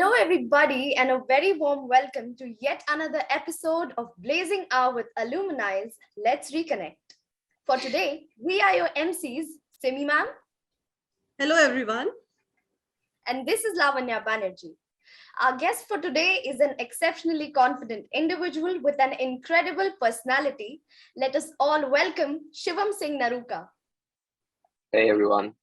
Hello, everybody, and a very warm welcome to yet another episode of Blazing Hour with Alumni's Let's Reconnect. For today, we are your MCs, Simi ma'am, Hello, everyone. and this is Lavanya Banerjee. Our guest for today is an exceptionally confident individual with an incredible personality. Let us all welcome Shivam Singh Naruka. Hey everyone.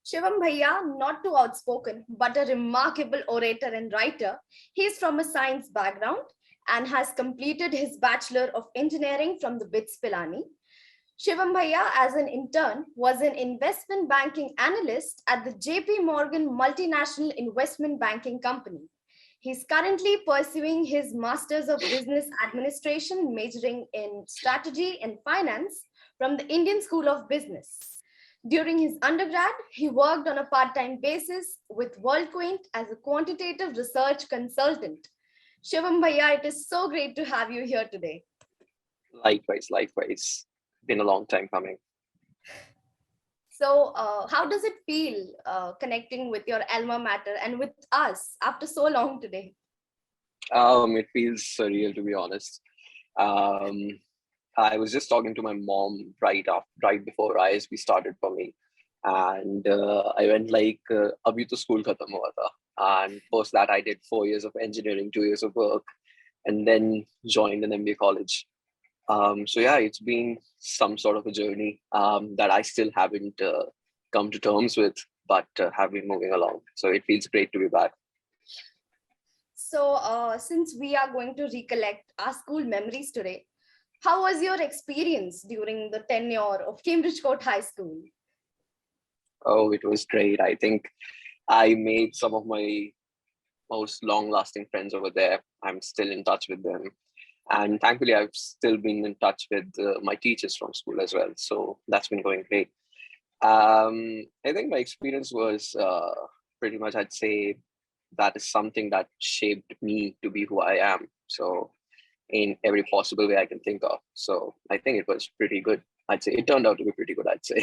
Shivam Bhaiya, not too outspoken, but a remarkable orator and writer. He is from a science background and has completed his Bachelor of Engineering from the BITS Pilani. Shivam Bhaiya, as an intern, was an investment banking analyst at the JP Morgan multinational investment banking company. He's currently pursuing his Masters of Business Administration, majoring in strategy and finance from the Indian School of Business. During his undergrad, he worked on a part-time basis with World Quant as a quantitative research consultant. Shivam Bhaiya, it is so great to have you here today. Likewise. Been a long time coming. So how does it feel connecting with your alma mater and with us after so long today? It feels surreal, to be honest. I was just talking to my mom right before ISB started for me, and I went like, "Abhi to school khatam hua tha." And post that, I did 4 years of engineering, 2 years of work, and then joined an MBA college. So yeah, it's been some sort of a journey that I still haven't come to terms with, but have been moving along. So it feels great to be back. So since we are going to recollect our school memories today, how was your experience during the tenure of Cambridge Court High School? Oh, it was great. I think I made some of my most long-lasting friends over there. I'm still in touch with them. And thankfully, I've still been in touch with my teachers from school as well. So that's been going great. I think my experience was pretty much, I'd say, that is something that shaped me to be who I am. So in every possible way I can think of. So I think it was pretty good. I'd say it turned out to be pretty good, I'd say.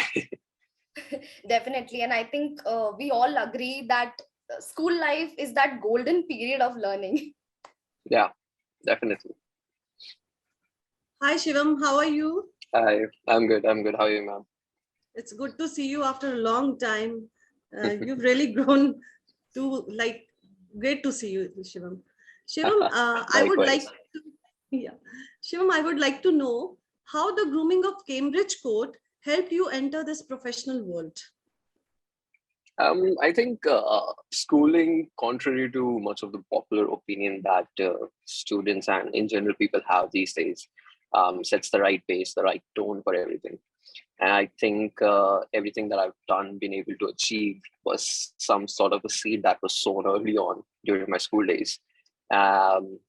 Definitely. And I think we all agree that school life is that golden period of learning. Yeah, definitely. Hi, Shivam. How are you? I'm good. How are you, ma'am? It's good to see you after a long time. You've really grown to great to see you, Shivam. Shivam, I would like to, yeah. Shivam, I would like to know how the grooming of Cambridge Court helped you enter this professional world. I think schooling, contrary to much of the popular opinion that students and in general people have these days, sets the right pace, the right tone for everything. And I think everything that I've been able to achieve was some sort of a seed that was sown early on during my school days.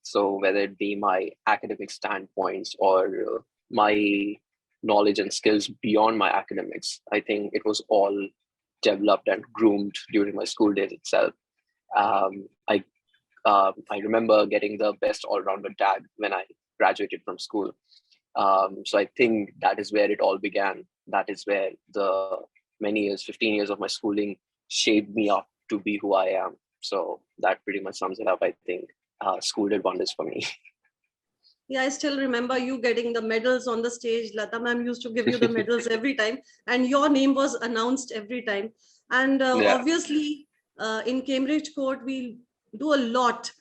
So whether it be my academic standpoints or my knowledge and skills beyond my academics, I think it was all developed and groomed during my school days itself. I remember getting the best all-rounder tag when I graduated from school. So I think that is where it all began. That is where the many years, 15 years of my schooling shaped me up to be who I am. So that pretty much sums it up. I think school did wonders for me. Yeah, I still remember you getting the medals on the stage. Lata ma'am used to give you the medals every time, and your name was announced every time. And obviously, in Cambridge Court, we do a lot.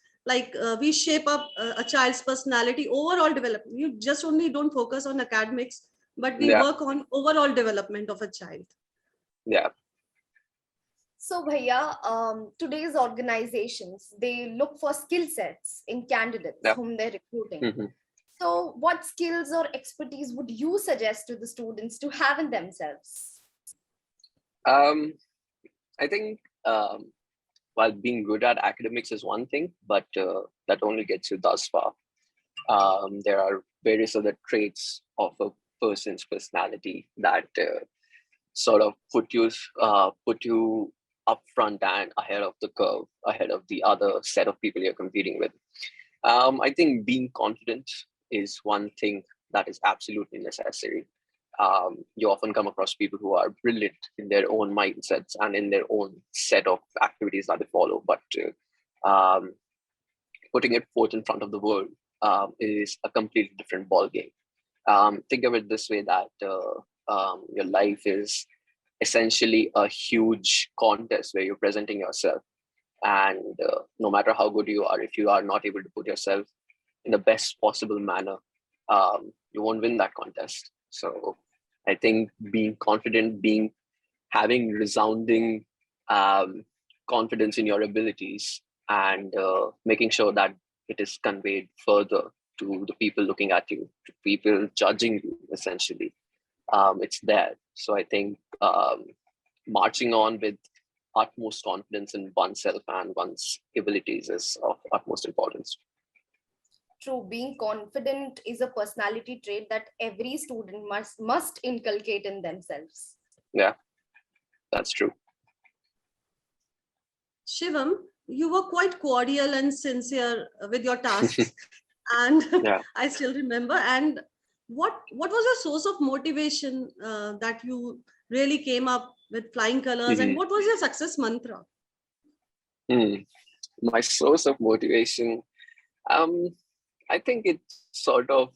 We shape up a child's personality, overall development. You just only don't focus on academics, but we work on overall development of a child. Yeah. So Bhaiya, today's organizations, they look for skill sets in candidates whom they're recruiting. Mm-hmm. So what skills or expertise would you suggest to the students to have in themselves? I think while being good at academics is one thing, but that only gets you thus far. There are various other traits of a person's personality that sort of put you up front and ahead of the curve, ahead of the other set of people you're competing with. I think being confident is one thing that is absolutely necessary. you often come across people who are brilliant in their own mindsets and in their own set of activities that they follow, but um, putting it forth in front of the world is a completely different ballgame. Think of it this way, that your life is essentially a huge contest where you're presenting yourself. And no matter how good you are, if you are not able to put yourself in the best possible manner, you won't win that contest. So I think being confident, having resounding confidence in your abilities, and making sure that it is conveyed further to the people looking at you, to people judging you, essentially. It's there. So I think marching on with utmost confidence in oneself and one's abilities is of utmost importance. True, being confident is a personality trait that every student must inculcate in themselves. Yeah, that's true. Shivam, you were quite cordial and sincere with your tasks, and Yeah. I still remember. And what was your source of motivation that you really came up with flying colors, and what was your success mantra? My source of motivation, I think it sort of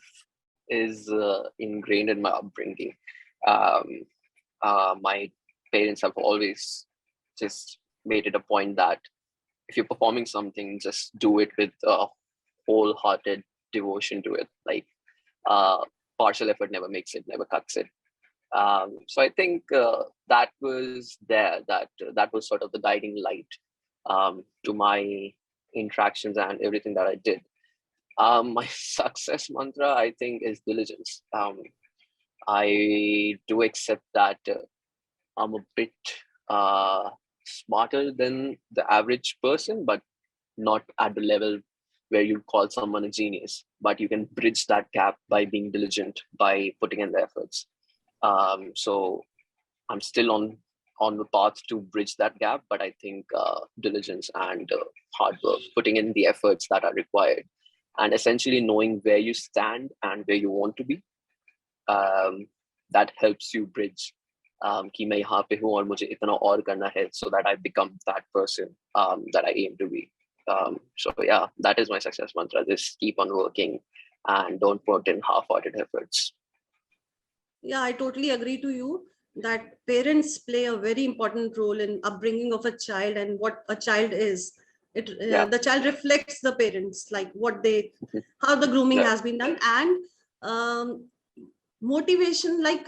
is ingrained in my upbringing. My parents have always just made it a point that if you're performing something, just do it with a wholehearted devotion to it. Like partial effort never makes it, never cuts it. So I think that was there. That was sort of the guiding light to my interactions and everything that I did. My success mantra, I think, is diligence. I do accept that I'm a bit smarter than the average person, but not at the level where you'd call someone a genius. But you can bridge that gap by being diligent, by putting in the efforts. So I'm still on the path to bridge that gap, but I think diligence and hard work, putting in the efforts that are required, and essentially knowing where you stand and where you want to be, that helps you bridge कि मैं यहाँ पे हूँ और मुझे इतना और करना है, so that I become that person that I aim to be. So yeah, that is my success mantra. Just keep on working and don't put in half-hearted efforts. Yeah, I totally agree to you that parents play a very important role in upbringing of a child and what a child is. The child reflects the parents, like what they, how the grooming has been done, and motivation, like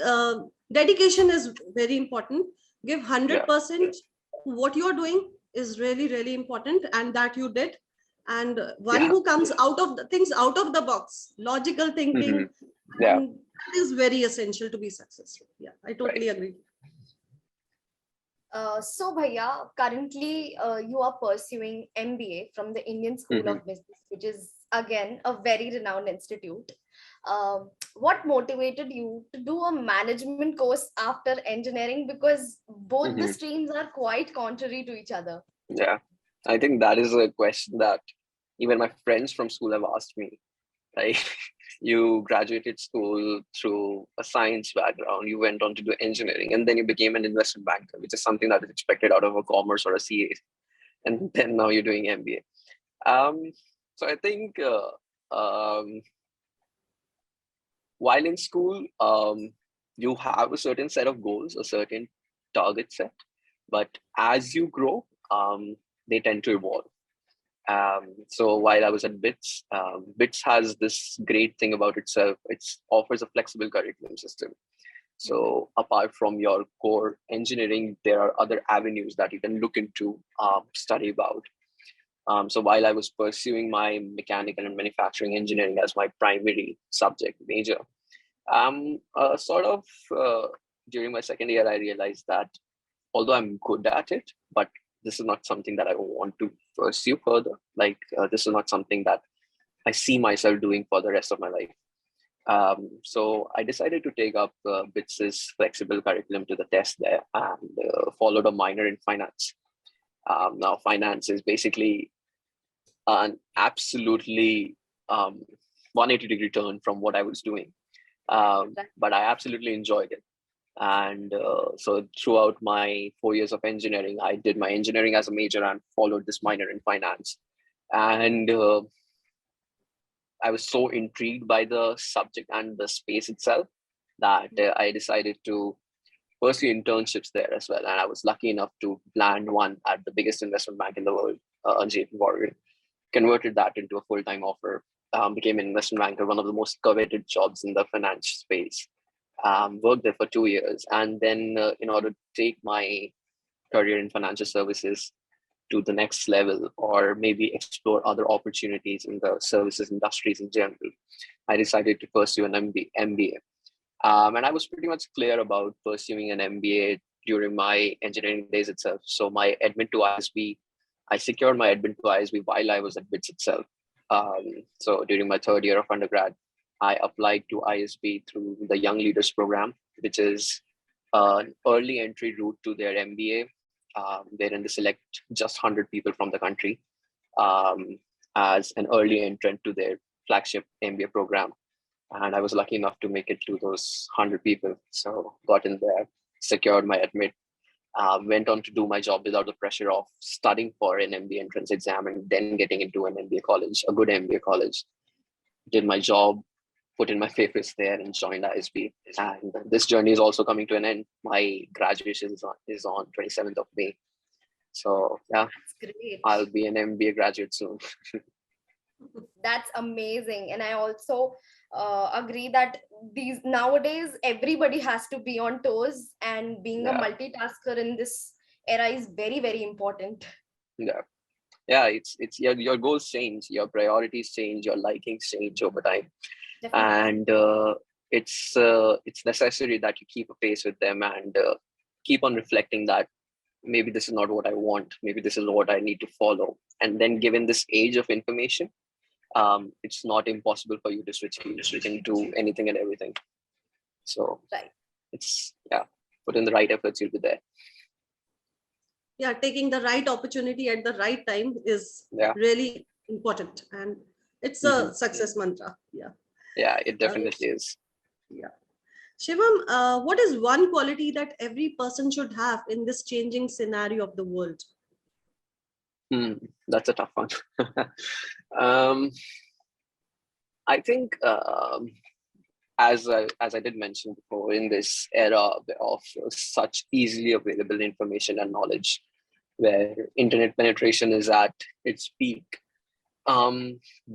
dedication is very important. Give 100%. What you're doing is really, really important, and that you did. And one who comes out of the things out of the box, logical thinking, that is very essential to be successful. Yeah, I totally agree. So Bhaiya, currently you are pursuing MBA from the Indian School of Business, which is again a very renowned institute. What motivated you to do a management course after engineering? Because both the streams are quite contrary to each other. Yeah, I think that is a question that even my friends from school have asked me. Like, you graduated school through a science background, you went on to do engineering, and then you became an investment banker, which is something that is expected out of a commerce or a CA. And then now you're doing MBA. So I think while in school, you have a certain set of goals, a certain target set, but as you grow, they tend to evolve. So while I was at BITS, BITS has this great thing about itself. It offers a flexible curriculum system. So apart from your core engineering, there are other avenues that you can look into, study about. So while I was pursuing my mechanical and manufacturing engineering as my primary subject major, during my second year, I realized that although I'm good at it, but this is not something that I want to pursue further. Like, this is not something that I see myself doing for the rest of my life. So I decided to take up BITS's flexible curriculum to the test there, and followed a minor in finance. Now, finance is basically an absolutely 180-degree turn from what I was doing. But I absolutely enjoyed it. And so throughout my 4 years of engineering, I did my engineering as a major and followed this minor in finance. And I was so intrigued by the subject and the space itself that I decided to pursue internships there as well. And I was lucky enough to land one at the biggest investment bank in the world, JP Morgan. Converted that into a full-time offer, became an investment banker, one of the most coveted jobs in the finance space. Worked there for 2 years. And then in order to take my career in financial services to the next level, or maybe explore other opportunities in the services industries in general, I decided to pursue an MBA. And I was pretty much clear about pursuing an MBA during my engineering days itself. So my admit to ISB, I secured my admit to ISB while I was at BITS itself. So during my third year of undergrad, I applied to ISB through the Young Leaders Program, which is an early entry route to their MBA, wherein they select just 100 people from the country as an early entrant to their flagship MBA program. And I was lucky enough to make it to those 100 people. So got in there, secured my admit, went on to do my job without the pressure of studying for an MBA entrance exam and then getting into an MBA college, a good MBA college. Did my job, put in my papers there, and joined ISB. And this journey is also coming to an end. My graduation is on 27th of May. So yeah, That's great. I'll be an MBA graduate soon. That's amazing. And I also agree that these nowadays everybody has to be on toes, and being a multitasker in this era is very, very important. Yeah, it's your goals change, your priorities change, your likings change over time. Definitely. And it's necessary that you keep a pace with them and keep on reflecting that maybe this is not what I want, maybe this is what I need to follow. And then given this age of information, it's not impossible for you to switch into anything and everything. So it's put in the right efforts, you'll be there. Yeah, taking the right opportunity at the right time is really important, and it's a success mantra. Yeah, it definitely is. Yeah. Shivam, what is one quality that every person should have in this changing scenario of the world? That's a tough one. I think, as I did mention before, in this era of such easily available information and knowledge, where internet penetration is at its peak,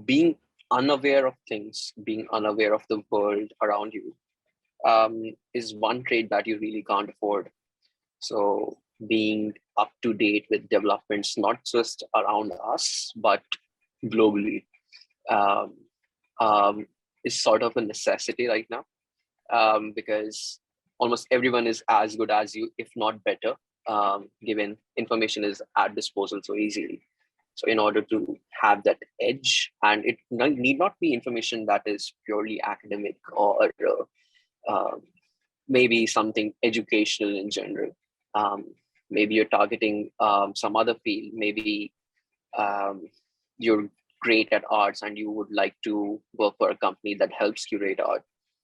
being unaware of things, being unaware of the world around you, is one trait that you really can't afford. So being up to date with developments, not just around us, but globally, is sort of a necessity right now, because almost everyone is as good as you, if not better, given information is at disposal so easily. So in order to have that edge, and it need not be information that is purely academic or maybe something educational in general. Maybe you're targeting some other field. Maybe you're great at arts and you would like to work for a company that helps curate art.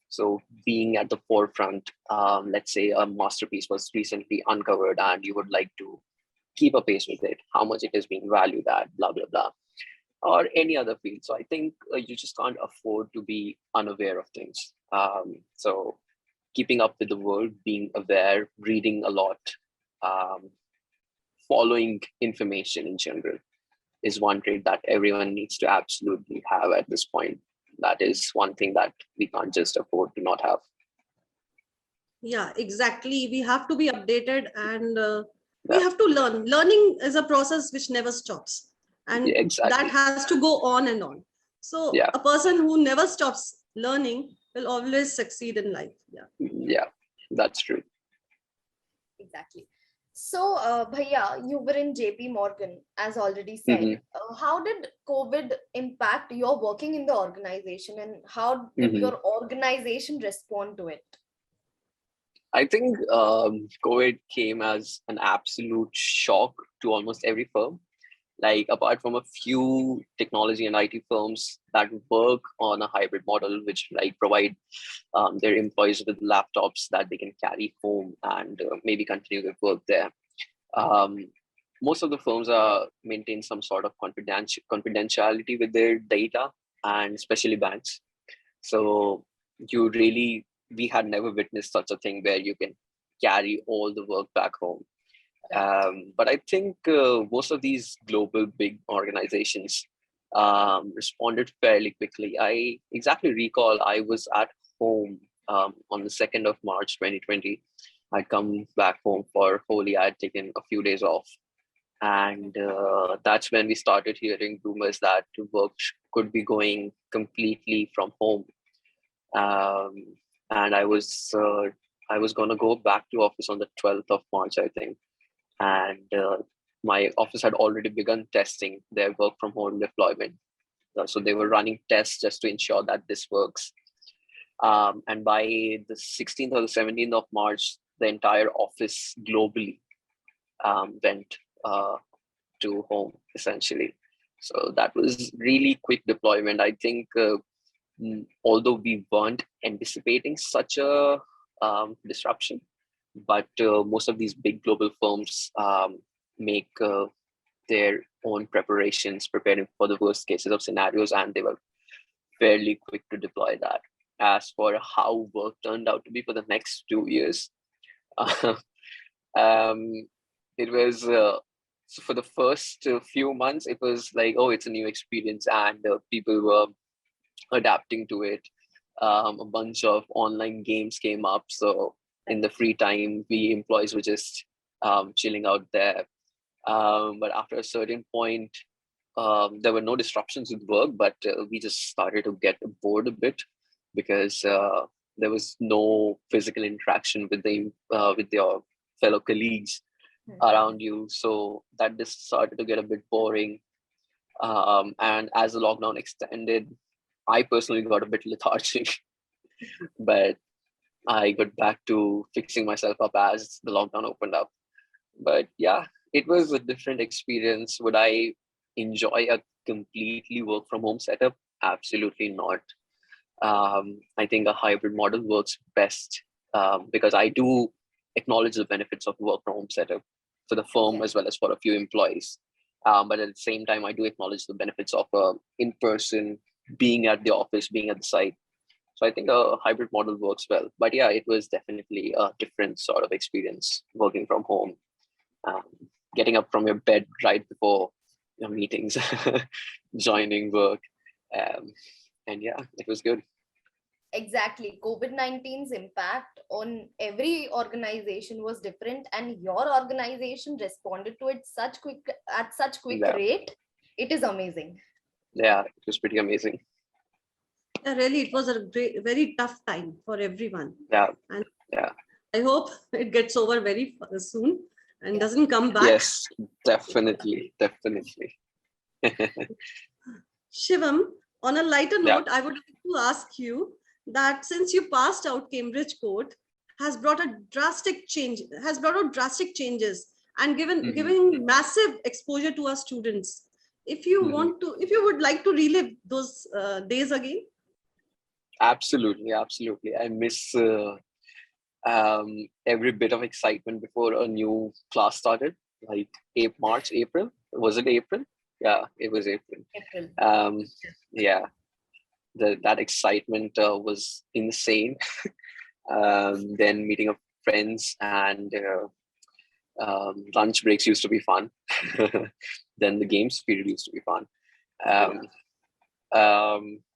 So being at the forefront, let's say a masterpiece was recently uncovered and you would like to keep a pace with it, how much it is being valued at, blah, blah, blah, or any other field. So I think you just can't afford to be unaware of things. So keeping up with the world, being aware, reading a lot, following information in general is one trait that everyone needs to absolutely have at this point. That is one thing that we can't just afford to not have. Yeah, exactly. We have to be updated, and we have to learn. Learning is a process which never stops, and that has to go on and on. So a person who never stops learning will always succeed in life. Yeah, that's true. Exactly. So, Bhaiya, you were in JP Morgan, as already said. How did COVID impact your working in the organization, and how did your organization respond to it? I think COVID came as an absolute shock to almost every firm. Like apart from a few technology and IT firms that work on a hybrid model, which like provide their employees with laptops that they can carry home and maybe continue their work there. Um, Most of the firms maintain some sort of confidentiality with their data, and especially banks. So we had never witnessed such a thing where you can carry all the work back home. But I think most of these global big organizations responded fairly quickly. I exactly recall I was at home on the 2nd of March 2020. I'd come back home for Holi. I had taken a few days off. And that's when we started hearing rumors that work could be going completely from home. Um, and I was going to go back to office on the 12th of March, I think. And my office had already begun testing their work from home deployment. So they were running tests just to ensure that this works. And by the 16th or the 17th of March, the entire office globally went to home, essentially. So that was really quick deployment. I think although we weren't anticipating such a disruption, but most of these big global firms make their own preparations, preparing for the worst cases of scenarios, and they were fairly quick to deploy that. As for how work turned out to be for the next 2 years, um, it was so for the first few months, it was like, oh, it's a new experience, and people were adapting to it. A bunch of online games came up, so in the free time, we employees were just chilling out there. But after a certain point, there were no disruptions with work, but we just started to get bored a bit because there was no physical interaction with your fellow colleagues around you. So that just started to get a bit boring. And as the lockdown extended, I personally got a bit lethargic, but I got back to fixing myself up as the lockdown opened up. But yeah, it was a different experience. Would I enjoy a completely work from home setup? Absolutely not. I think a hybrid model works best because I do acknowledge the benefits of work from home setup for the firm as well as for a few employees. But at the same time, I do acknowledge the benefits of in-person, being at the office, being at the site. So I think a hybrid model works well. But yeah, it was definitely a different sort of experience working from home, um, getting up from your bed right before your meetings, joining work. Um, and yeah, it was good. Exactly. COVID-19's impact on every organization was different, and your organization responded to it at such quick rate. It is amazing. Yeah, it was pretty amazing. Yeah, really, it was a very tough time for everyone. Yeah. And yeah. I hope it gets over very soon and doesn't come back. Yes, definitely. Shivam, on a lighter note, I would like to ask you that since you passed out Cambridge Court, has brought out drastic changes and giving massive exposure to our students. If you would like to relive those days again. Absolutely. I miss every bit of excitement before a new class started, like April. Was it April? Yeah, it was April. Yeah, that excitement was insane. Then meeting up friends and lunch breaks used to be fun. Then the games period used to be fun.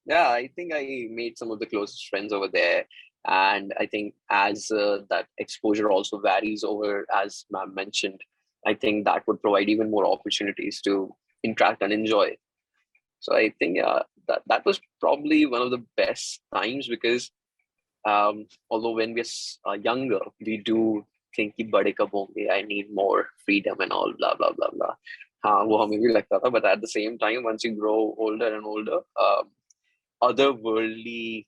Yeah, I think I made some of the closest friends over there. And I think as that exposure also varies over, as ma'am mentioned, I think that would provide even more opportunities to interact and enjoy. So I think that was probably one of the best times because although when we're younger, we do think कि बड़े कब होंगे, I need more freedom and all blah blah blah blah. हाँ वो हमें भी लगता था, but at the same time, once you grow older and older, otherworldly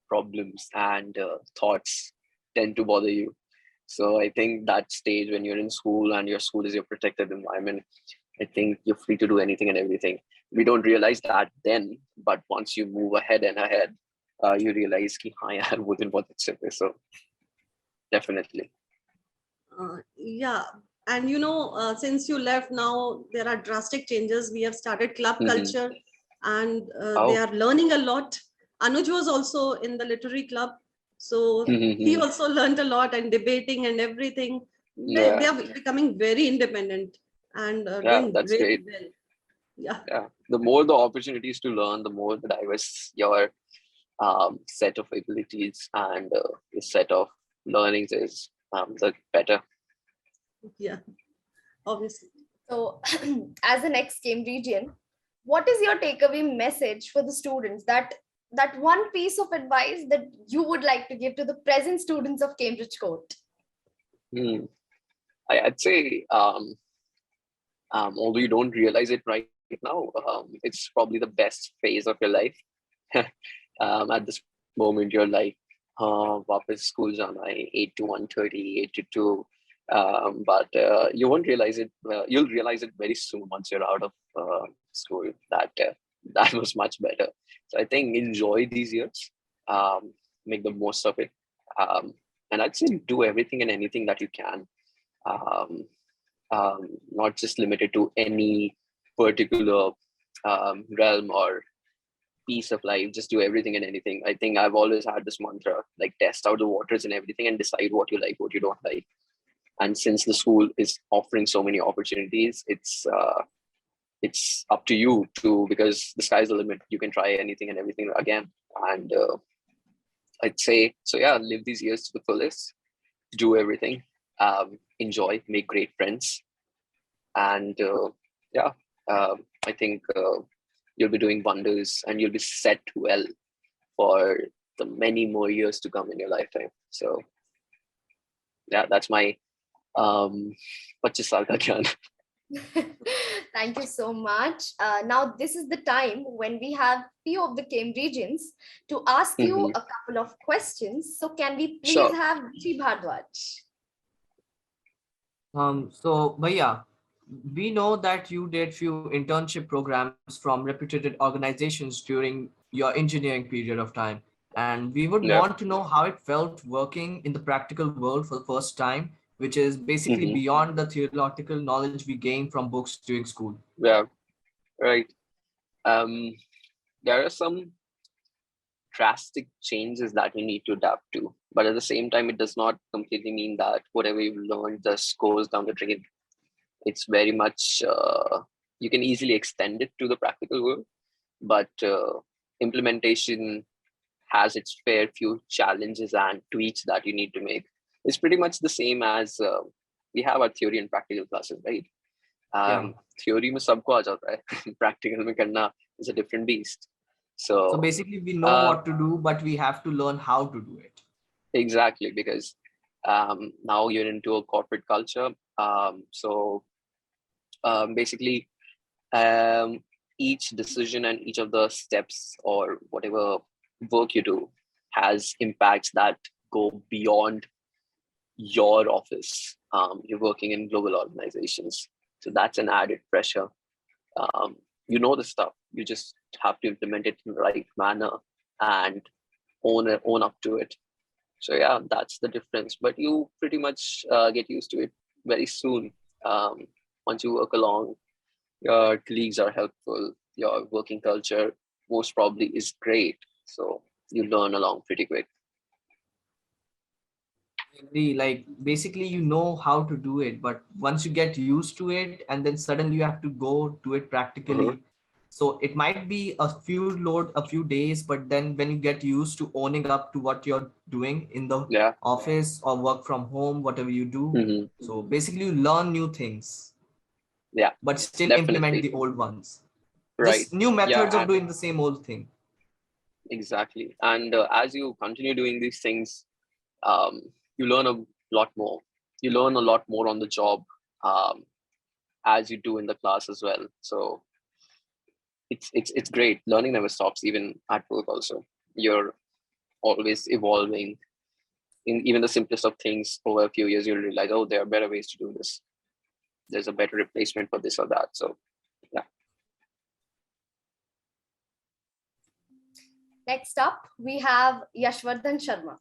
problems and thoughts tend to bother you. So I think that stage when you're in school and your school is your protected environment, I think you're free to do anything and everything. We don't realize that then, but once you move ahead and ahead, you realize कि हाँ यार वो दिन बहुत अच्छे थे. So definitely. Yeah. And since you left now, there are drastic changes. We have started club culture, and they are learning a lot. Anuj was also in the literary club, so he also learned a lot and debating and everything. They are becoming very independent and doing that's really great. well. Yeah. The more the opportunities to learn, the more the diverse your set of abilities and the set of learnings is, the better. Yeah, obviously. So, as an ex-Cambridgian, what is your takeaway message for the students, that one piece of advice that you would like to give to the present students of Cambridge Court? I'd say, although you don't realize it right now, it's probably the best phase of your life. At this moment, you're like, वापस school जाना है 8 to 1:30, 8 to 2. But you won't realize it. You'll realize it very soon once you're out of school that that was much better. So I think enjoy these years, make the most of it, and I'd say do everything and anything that you can. Not just limited to any particular realm or piece of life. Just do everything and anything. I think I've always had this mantra, like test out the waters and everything and decide what you like, what you don't like. And since the school is offering so many opportunities, it's up to you to, because the sky's the limit. You can try anything and everything again. And I'd say, so yeah, live these years to the fullest, do everything, enjoy, make great friends. And I think you'll be doing wonders and you'll be set well for the many more years to come in your lifetime. So yeah, that's my 25 साल का ज्ञान. Thank you so much. Now, this is the time when we have few of the Cambridgians to ask you a couple of questions. So can we please have G. Bhardwaj? So, Bhaiya, we know that you did few internship programs from reputed organizations during your engineering period of time. And we would want to know how it felt working in the practical world for the first time, which is basically beyond the theoretical knowledge we gain from books during school. Yeah, right. There are some drastic changes that we need to adapt to, but at the same time, it does not completely mean that whatever you've learned just goes down the drain. It's very much, you can easily extend it to the practical world, but implementation has its fair few challenges and tweaks that you need to make. It's pretty much the same as we have our theory and practical classes, right? Theory में सबको आ जाता है, practical में करना is a different beast. So basically we know what to do, but we have to learn how to do it. Exactly, because now you're into a corporate culture. So basically, each decision and each of the steps or whatever work you do has impacts that go beyond your office. You're working in global organizations, so that's an added pressure. You know the stuff, you just have to implement it in the right manner and own up to it. So yeah, that's the difference. But you pretty much get used to it very soon. Once you work along, your colleagues are helpful, your working culture most probably is great. So you learn along pretty quick. Like basically you know how to do it, but once you get used to it and then suddenly you have to go do it practically. So it might be a few days, but then when you get used to owning up to what you're doing in the office or work from home, whatever you do, so basically you learn new things, but still implement the old ones, just new methods of doing the same old thing. Exactly. And as you continue doing these things, you learn a lot more. You learn a lot more on the job, as you do in the class as well. So it's great. Learning never stops, even at work also. You're always evolving. In even the simplest of things, over a few years, you'll realize, oh, there are better ways to do this. there's a better replacement for this or that. So yeah. Next up, we have Yashvardhan Sharma.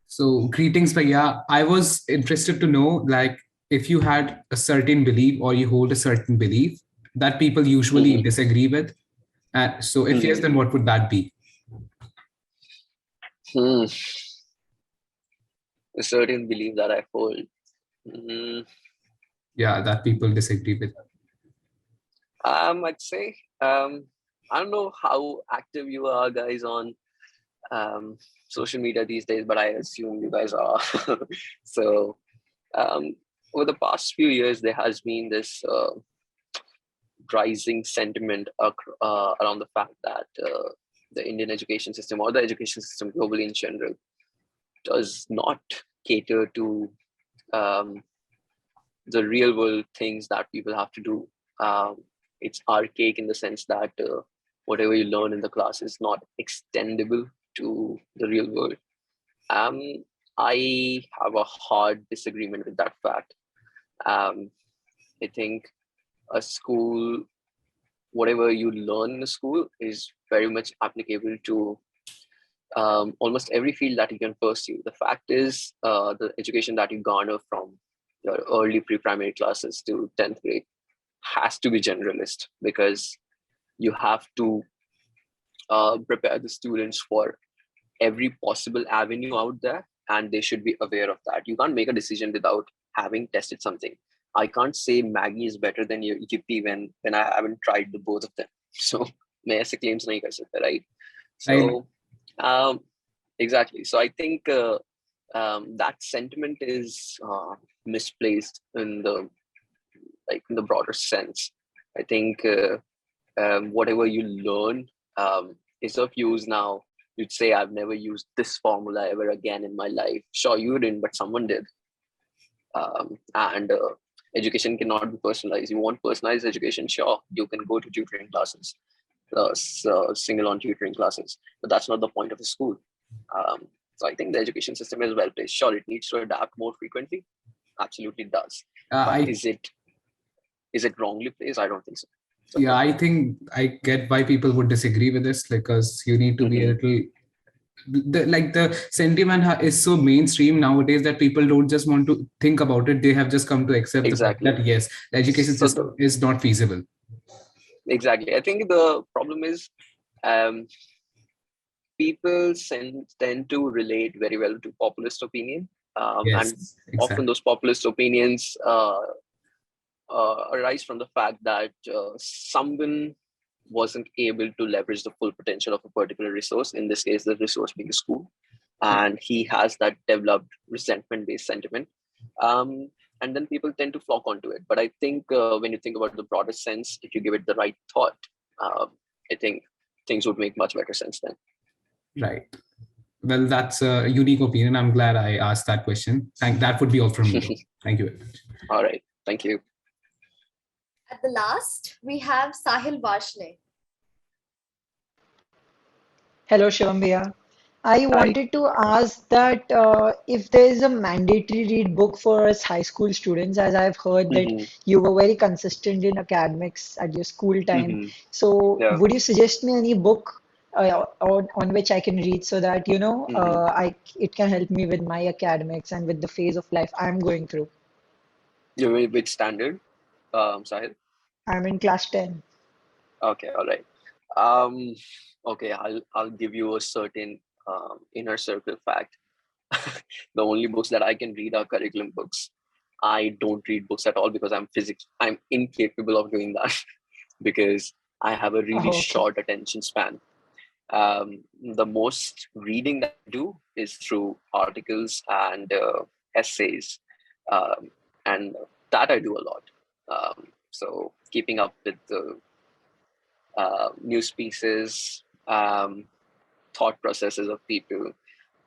So greetings, Bhaiya. I was interested to know, like, if you had a certain belief or you hold a certain belief that people usually disagree with. So if yes, then what would that be? A certain belief that I hold. Yeah, that people disagree with. I'd say, I don't know how active you are guys on social media these days, but I assume you guys are. So over the past few years, there has been this rising sentiment around the fact that the Indian education system, or the education system globally in general, does not cater to the real world things that people have to do. It's archaic in the sense that whatever you learn in the class is not extendable to the real world. I have a hard disagreement with that fact. I think a school, whatever you learn in a school is very much applicable to almost every field that you can pursue. The fact is, the education that you garner from your early pre-primary classes to 10th grade has to be generalist, because you have to prepare the students for every possible avenue out there, and they should be aware of that. You can't make a decision without having tested something. I can't say Maggie is better than your Yippee when I haven't tried the both of them. So मैं ऐसे claims नहीं कर सकता, right? So exactly. So I think that sentiment is misplaced in the broader sense. I think whatever you learn is of use now. You'd say, I've never used this formula ever again in my life. Sure, you didn't, but someone did. And education cannot be personalized. You want personalized education? Sure, you can go to tutoring classes, single on tutoring classes, but that's not the point of a school. So I think the education system is well placed. Sure, it needs to adapt more frequently. Absolutely does. But is it wrongly placed? I don't think so. Yeah, I think I get why people would disagree with this, because you need to be a little, the sentiment is so mainstream nowadays that people don't just want to think about it. They have just come to accept the fact that yes, the education system is not feasible. Exactly. I think the problem is people tend to relate very well to populist opinion. And often those populist opinions arise from the fact that someone wasn't able to leverage the full potential of a particular resource, in this case, the resource being a school. And he has that developed resentment-based sentiment. And then people tend to flock onto it. But I think when you think about the broader sense, if you give it the right thought, I think things would make much better sense then. Right. Well, that's a unique opinion. I'm glad I asked that question. That would be all from me. Thank you very much. All right. Thank you. At the last, we have Sahil Varshney. Hello, Shivam Bhaiya. I wanted to ask that if there is a mandatory read book for us high school students, as I've heard that you were very consistent in academics at your school time. So would you suggest me any book on which I can read so that, it can help me with my academics and with the phase of life I'm going through? You're in which standard, Sahil? I'm in class 10. Okay, all right. Okay, I'll give you a certain inner circle fact. The only books that I can read are curriculum books. I don't read books at all because I'm incapable of doing that because I have a really short attention span. The most reading that I do is through articles and essays, and that I do a lot. So keeping up with the news pieces, thought processes of people,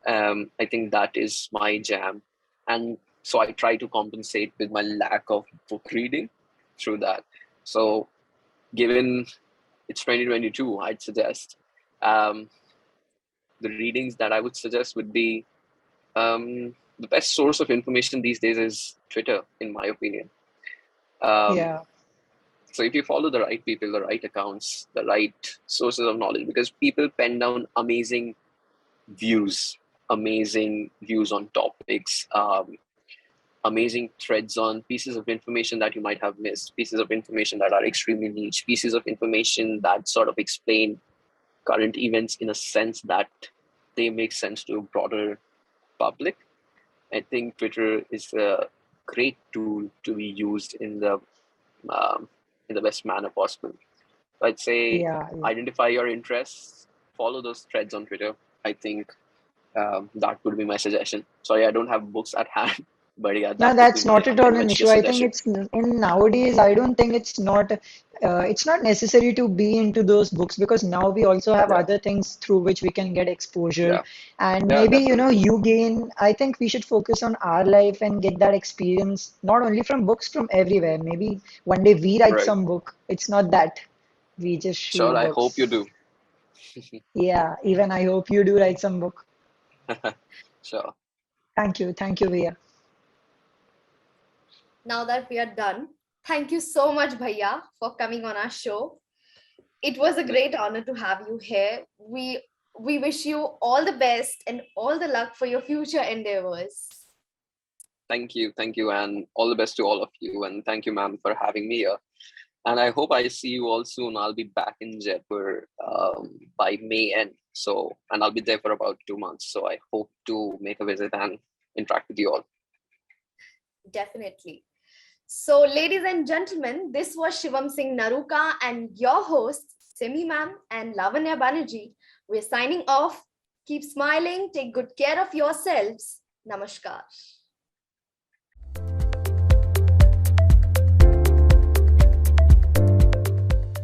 I think that is my jam. And so I try to compensate with my lack of book reading through that. So given it's 2022, I'd suggest the readings that I would suggest would be the best source of information these days is Twitter, in my opinion. Yeah. So if you follow the right people, the right accounts, the right sources of knowledge, because people pen down views, amazing views on topics, amazing threads on pieces of information that you might have missed, pieces of information that are extremely niche, pieces of information that sort of explain current events in a sense that they make sense to a broader public. I think Twitter is a great tool to be used in the best manner possible. I'd say Yeah. identify your interests, follow those threads on Twitter. I think that would be my suggestion. Sorry, I don't have books at hand, but yeah, No, that would be that's my not at all an issue. unconventional I think suggestion. it's in nowadays, I don't think it's not necessary to be into those books because now we also have Yeah, other things through which we can get exposure. yeah, And yeah, maybe, definitely. you gain, I think we should focus on our life and get that experience, not only from books, from everywhere. Maybe one day we write Right. some book. It's not that we just Sure, shoot I hope you books. do. Yeah, even I hope you do write some book. Sure. Thank you. Thank you, Via. Now that we are done, thank you so much, Bhaiya, for coming on our show. It was a great honor to have you here. We wish you all the best and all the luck for your future endeavors. Thank you, and all the best to all of you. And thank you, ma'am, for having me here. And I hope I see you all soon. I'll be back in Jaipur by May end. So, and I'll be there for about 2 months. So I hope to make a visit and interact with you all. Definitely. So, ladies and gentlemen, this was Shivam Singh Naruka and your hosts, Simi Ma'am and Lavanya Banerjee. We're signing off. Keep smiling, take good care of yourselves. Namaskar.